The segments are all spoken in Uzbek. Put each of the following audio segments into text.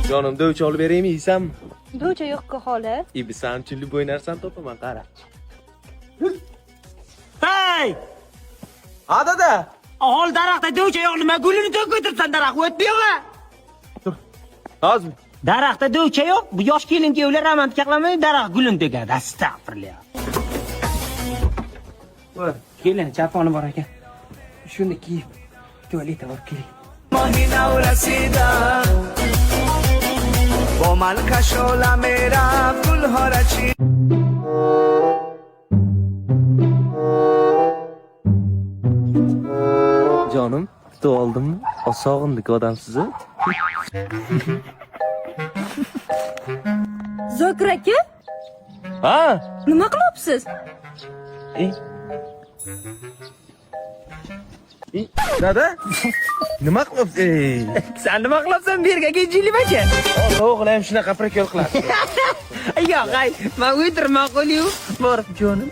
Jonim dovcha olib beraymi, yeysanmi? Dovcha yo'q-ku holi. Ibisan chilib o'ynarsan topaman, qara. Hey! Ha dada. Ahol daraxtda dovcha yo'q, nima gulini to'kib o'tirsan daraxt o'tmaymi? Hozir. Daraxtda dovcha yo'q, bu yosh kelin-kuyovlar romantika qilmaydi, daraxt gulini to'kadi. Astag'firullah. Voy, kelin chaponi bor ekan. Shuni kiyib tualetga borib keling. महीना रसीदा वो माल का शोला मेरा फुल हो रची Jonim, quti oldimmi? Sog'indik odam sizni. Zokir aka, Ha? nima qilyapsiz? Dada? Nima qilyapsiz? Sen nima qilyapsan bu yerga keljilik-chi? O'g'lim shunaqa prikol qilasiz. Yo'q, ay, men o'tirman qo'liyu. Bor, jonim.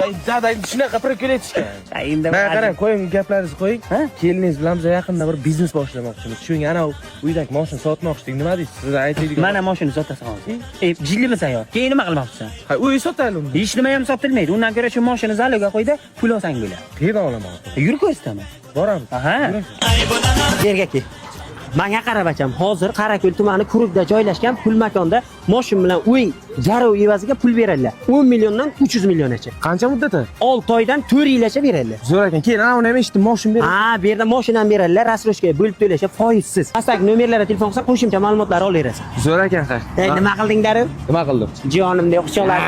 Ya dada shunaqa prikol etishgan. Endi Mana qarang, qo'ying gaplaringizni qo'ying. Keliningiz bilan biz yaqinda bir biznes boshlamoqchimiz. Shunga ana uydagi mashina sotmoqchidik. Nima deysiz? Siz aytaylik. mana mashina sotasan hozir. Jillimisan yo. Keyin nima qilmoqchisan? Ha, uy sotaylikmi? Hech nima ham sotilmaydi. Undan ko'ra shu mashina zaliga qo'yda pul olsang bo'ladi. Qayerdan olaman? Yur ko'rsataman. Boramiz. Aha. Yerga kel. Menga qarab acham, hozir Qarako'l tumani Kurukda joylashgan pul makonda mashina bilan uy garov evaziga pul beradilar. 10 milliondan 300 milliongacha. Qancha muddati? 6 oydan 4 yilgacha beradilar. Zo'r ekan. Keyin ana uni ham eshitdim, mashina beradi. Ha, bu yerda mashinani beradilar, rasroshkaga bo'lib to'lasha foizsiz. Astak nomerlarga telefon qilsa qo'shimcha ma'lumotlar olaverasan. Zo'r ekan, ha. Nima qilding darov? Nima qildim? Jonimdek quchoqlar.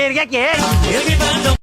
Yerga kel.